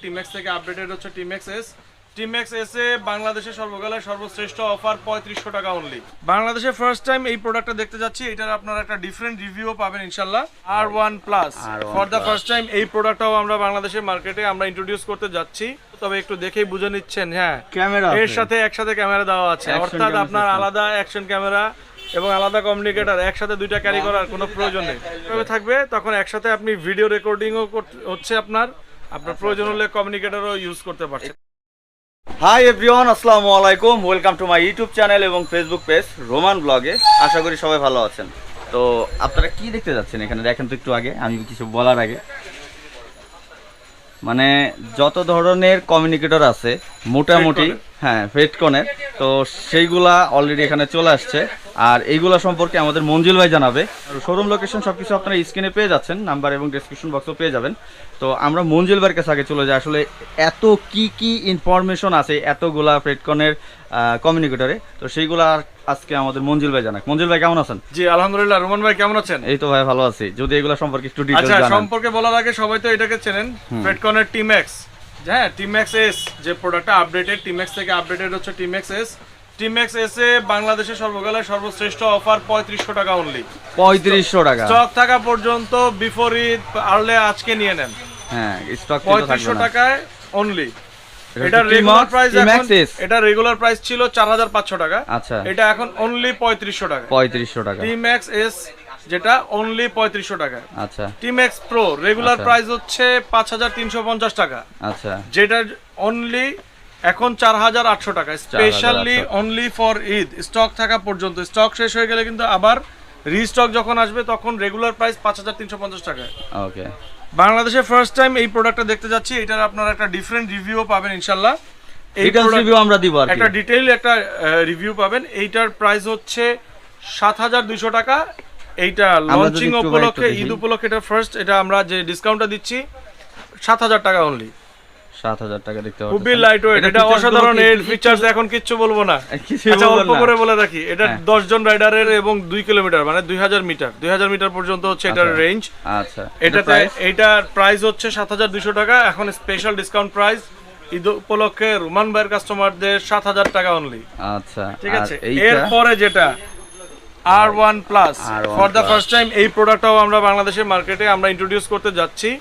TMAX থেকে updated হচ্ছে TMAX-S। TMAX-S এ বাংলাদেশে সর্বকালের সর্বশ্রেষ্ঠ অফার 3500 টাকা অনলি। বাংলাদেশে ফার্স্ট টাইম এই প্রোডাক্টটা দেখতে যাচ্ছি, এটার আপনারা একটা ডিফারেন্ট রিভিউ পাবেন ইনশাআল্লাহ। R1 plus for the first time এই প্রোডাক্টটাও আমরা বাংলাদেশের মার্কেটে আমরা ইন্ট্রোডিউস করতে যাচ্ছি, তবে একটু দেখেই বুঝে নিচ্ছেন। হ্যাঁ, ক্যামেরা এর সাথে একসাথে ক্যামেরা দেওয়া আছে, অর্থাৎ আপনার আলাদা অ্যাকশন ক্যামেরা এবং আলাদা কমিউনিকেটর একসাথে দুইটা ক্যারি করার কোনো প্রয়োজন নেই। তবে থাকবে তখন একসাথে আপনি ভিডিও রেকর্ডিংও হচ্ছে, আপনার প্রয়োজন হলে কমিউনিকেটরও ইউজ করতে পারছেন। হাই এভরিওয়ান, আসসালামু আলাইকুম, welcome to my YouTube channel এবং ফেসবুক পেজ রোমান ব্লগে। আশা করি সবাই ভালো আছেন। তো আপনারা কি দেখতে যাচ্ছেন এখানে দেখেন তো একটু আগে, আমি কিছু বলার আগে, মানে যত ধরনের কমিউনিকেটর আছে মোটামুটি, হ্যাঁ ফেডকনের, তো সেইগুলা অলরেডি এখানে চলে আসছে। আর এইগুলা সম্পর্কে আমাদের মঞ্জিল ভাই জানাবে। শোরুম লোকেশন সবকিছু আপনারা স্ক্রিনে পেয়ে যাচ্ছেন, নাম্বার এবং ডেসক্রিপশন বক্সও পেয়ে যাবেন। তো আমরা মঞ্জিল ভাইয়ের কাছে আগে চলে যাই, আসলে এত কি ইনফরমেশন আছে এতগুলা ফেডকনের কমিউনিকেটরে, তো সেইগুলা আজকে আমাদের মঞ্জিল ভাই জানাক। মঞ্জিল ভাই কেমন আছেন? জি আলহামদুলিল্লাহ। রুমান ভাই কেমন আছেন? এই তো ভাই ভালো আছি। যদি এগুলা সম্পর্কে একটু ডিটেইলস জানান। আচ্ছা, সম্পর্কে বলার আগে সবাই তো এটাকে চেনেন, ফেডকনের TMAX। হ্যাঁ, TMAX-S যে প্রোডাক্টটা আপডেটেড, TMAX থেকে আপডেটেড হচ্ছে TMAX-S। TMAX-S এ বাংলাদেশে সর্বকালের সর্বশ্রেষ্ঠ অফার 3500 টাকা অনলি। 3500 টাকা স্টক থাকা পর্যন্ত, বিফোর ঈদ আর্লে আজকে নিয়ে নেন। হ্যাঁ, স্টক 3500 টাকায় অনলি। এটা রেগুলার প্রাইস, এটা রেগুলার প্রাইস ছিল 4500 টাকা। আচ্ছা, এটা এখন অনলি 3500 টাকা। 3500 টাকা TMAX-S যেটা অনলি 3500 টাকা। আচ্ছা, TMAX-PRO রেগুলার প্রাইস হচ্ছে 5350 টাকা। আচ্ছা, যেটা অনলি এখন 4800 টাকা, specially only for Eid, stock থাকা পর্যন্ত। স্টক শেষ হয়ে গেলে কিন্তু আবার রিস্টক যখন আসবে তখন রেগুলার প্রাইস 5350 টাকা। ওকে, বাংলাদেশে ফার্স্ট টাইম এই প্রোডাক্টটা দেখতে যাচ্ছি, এটার আপনারা একটা ডিফারেন্ট রিভিউ পাবেন ইনশাআল্লাহ। এইটার রিভিউ আমরা দিব, আর একটা ডিটেইল একটা রিভিউ পাবেন। এইটার প্রাইস হচ্ছে 7200 টাকা। এইটা লঞ্চিং উপলক্ষে, ঈদ উপলক্ষে এটা ফার্স্ট, এটা আমরা যে ডিসকাউন্টটা দিচ্ছি 7000 টাকা অনলি। 7000 টাকা দেখতে পাচ্ছেন, খুবই লাইট ওয়েট, এটা অসাধারণ। এর ফিচারস এখন কিচ্ছু বলবো না, আচ্ছা অল্প করে বলে রাখি। এটা 10 জন রাইডারের এবং 2 কিলোমিটার মানে 2000 মিটার পর্যন্ত হচ্ছে এটার রেঞ্জ। আচ্ছা, এটাতে এইটার প্রাইস হচ্ছে 7200 টাকা। এখন স্পেশাল ডিসকাউন্ট প্রাইস ঈদ উপলক্ষে রুমান ভাইয়ের কাস্টমারদের 7000 টাকা অনলি। আচ্ছা, ঠিক আছে। এরপরে যেটা R1 plus for the first time এই প্রোডাক্টটাও আমরা বাংলাদেশের মার্কেটে আমরা ইন্ট্রোডিউস করতে যাচ্ছি।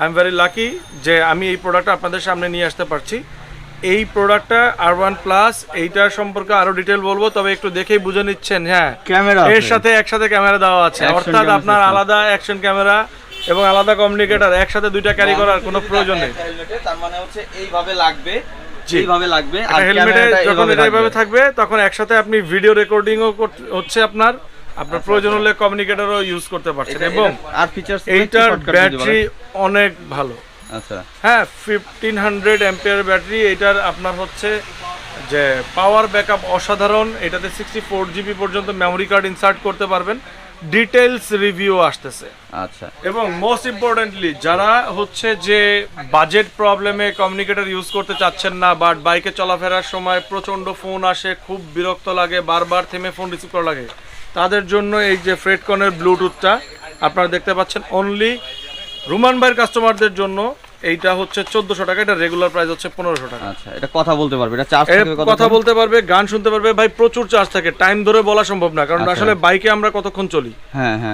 আই এম ভেরি লাকি যে আমি এই প্রোডাক্টটা আপনাদের সামনে নিয়ে আসতে পারছি। এই প্রোডাক্টটা R1 প্লাস, এইটার সম্পর্কে আরো ডিটেল বলবো, তবে একটু দেখেই বুঝে নিচ্ছেন। হ্যাঁ, ক্যামেরা এর সাথে একসাথে ক্যামেরা দেওয়া আছে, অর্থাৎ আপনার আলাদা অ্যাকশন ক্যামেরা এবং আলাদা কমিউনিকেটর একসাথে দুইটা ক্যারি করার কোনো প্রয়োজন নেই। তার মানে হচ্ছে এইভাবে লাগবে, এইভাবে লাগবে, আর হেলমেটে যখন এইভাবে থাকবে তখন একসাথে আপনি ভিডিও রেকর্ডিংও হচ্ছে, আপনার প্রয়োজন হলে কমিউনিকেটরও ইউজ করতে পারছেন। এবং আর ফিচারস এইটার ব্যাটারি অনেক ভালো। আচ্ছা, হ্যাঁ, 1500 অ্যাম্পিয়ার ব্যাটারি। এটার আপনার হচ্ছে যে পাওয়ার ব্যাকআপ অসাধারণ। এটাতে 64 জিবি পর্যন্ত মেমোরি কার্ড ইনসার্ট করতে পারবেন। ডিটেইলস রিভিউ আসতেছে। আচ্ছা, এবং মোস্ট ইম্পর্টেন্টলি যারা হচ্ছে যে বাজেট প্রবলেমে কমিউনিকেটর ইউজ করতে চাচ্ছেন না, বাট বাইকে চলাফেরার সময় প্রচন্ড ফোন আসে, খুব বিরক্ত লাগে, বারবার থেমে ফোন রিসিভ করা লাগে, তাদের জন্য এই যে ফ্রেডকনের ব্লুটুথটা আপনারা দেখতে পাচ্ছেন অনলি রুমান ভাইয়ের কাস্টমারদের জন্য। এইটা হচ্ছে 1400 টাকা, এটা রেগুলার প্রাইস হচ্ছে 1500 টাকা। আচ্ছা, এটা কথা বলতে পারবে, এটা চার্জ থাকে, কথা বলতে পারবে, গান শুনতে পারবে। ভাই প্রচুর চার্জ থাকে, টাইম ধরে বলা সম্ভব না, কারণ আসলে বাইকে আমরা কতক্ষণ চলি,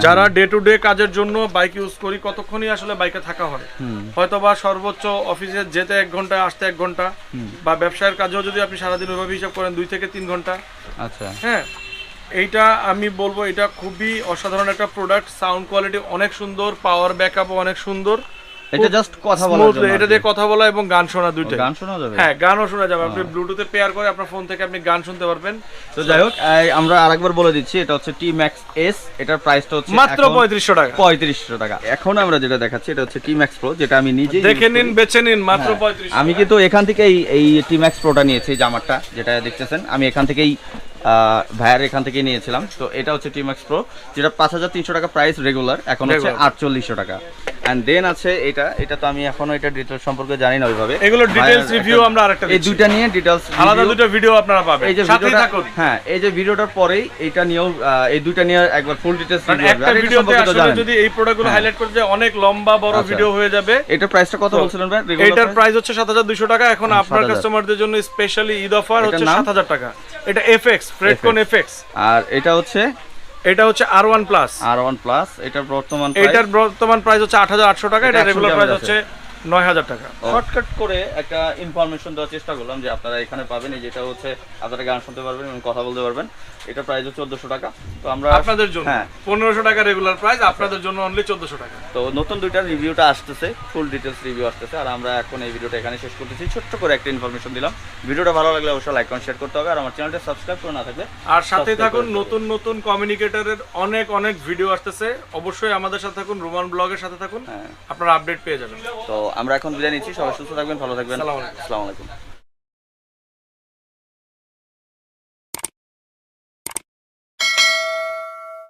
যারা ডে টু ডে কাজের জন্য বাইক ইউজ করি কতক্ষণই আসলে বাইকে থাকা হয়। হয়তো বা সর্বোচ্চ অফিসে যেতে 1 ঘন্টা, আসতে 1 ঘন্টা, বা ব্যবসায়ের কাজেও যদি আপনি সারাদিন ওইভাবে হিসাব করেন 2 থেকে 3 ঘন্টা। আচ্ছা, হ্যাঁ, এইটা আমি বলবো এটা খুবই অসাধারণ একটা প্রোডাক্ট। সাউন্ড কোয়ালিটি অনেক সুন্দর, পাওয়ার ব্যাকআপও অনেক সুন্দর। এটা জাস্ট কথা বলার জন্য, এটা দিয়ে কথা বলা এবং গান শোনা দুইটাই। গান শোনা যাবে? হ্যাঁ, গানও শোনা যাবে। আপনি ব্লুটুথে পেয়ার করে আপনার ফোন থেকে আপনি গান শুনতে পারবেন। তো যাই হোক, আমরা আরেকবার বলে দিচ্ছি, এটা হচ্ছে TMAX-S, এটার প্রাইসটা হচ্ছে মাত্র 3500 টাকা। 3500 টাকা। এখন আমরা যেটা দেখাচ্ছি এটা হচ্ছে TMAX-PRO, যেটা আমি নিজেই দেখে নিন, বেছে নিন, মাত্র 3500। আমি কিন্তু এখান থেকে এই TMAX-PRO টা নিয়েছি, জামারটা যেটা দেখতেছেন, আমি এখান থেকেই ভাইয়ার এখান থেকে নিয়েছিলাম। তো এটা হচ্ছে TMAX-PRO, যেটা 5300 টাকা প্রাইস রেগুলার, এখন হচ্ছে 4800 টাকা। এন্ড দেন আছে এটা তো আমি এখনো এটা ডিটেইলস সম্পর্কে জানি না ওইভাবে, এগুলো ডিটেইলস রিভিউ আমরা আরেকটা এই দুইটা নিয়ে ডিটেইলস আলাদা দুটো ভিডিও আপনারা পাবেন, এই যে সাথেই ভিডিওটা, থাকুন। হ্যাঁ এই যে ভিডিওটার পরেই এটা নিয়েও এই দুইটা নিয়ে একবার ফুল ডিটেইলস রিভিউ একটা ভিডিওতে আসলে যদি এই প্রোডাক্টগুলো হাইলাইট করতে যায় অনেক লম্বা বড় ভিডিও হয়ে যাবে। এটার প্রাইসটা কত বলছিলেন ভাই? এটার প্রাইস হচ্ছে 7200 টাকা। এখন আপনার কাস্টমারদের জন্য স্পেশালি ঈদ অফার হচ্ছে 7000 টাকা। এটা FX ফ্রেডকন FX। আর এটা হচ্ছে R1 প্লাস। এটার বর্তমান প্রাইস হচ্ছে 8800 টাকা। এটা রেগুলার প্রাইস হচ্ছে 9000 টাকা। শর্টকাট করে একটা ইনফরমেশন দেওয়ার চেষ্টা করলাম যে আপনারা এখানে পাবেন, এই যেটা হচ্ছে আপনারা গান শুনতে পারবেন এবং কথা বলতে পারবেন। এটা প্রাইস হচ্ছে 1400 টাকা। তো আমরা আপনাদের জন্য 1500 টাকা রেগুলার প্রাইস, আপনাদের জন্য অনলি 1400 টাকা। তো নতুন দুইটার রিভিউটা আসতেছে, ফুল ডিটেইলস রিভিউ আসতেছে। আর আমরা এখন এই ভিডিওটা এখানে শেষ করতেছি। ছোট্ট করে একটা ইনফরমেশন দিলাম। ভিডিওটা ভালো লাগলে অবশ্যই লাইক কমেন্ট শেয়ার করতে হবে। আর আমার চ্যানেলটা সাবস্ক্রাইব করে না থাকলে আর সাথে থাকুন, নতুন কমিউনিকেটরের অনেক ভিডিও আসতেছে। অবশ্যই আমাদের সাথে থাকুন, রুমান ব্লগের সাথে থাকুন, আপনারা আপডেট পেয়ে যাবেন। তো আমরা এখন বিদায় নিচ্ছি। সবাই সুস্থ থাকবেন, ভালো থাকবেন। আসসালামু আলাইকুম।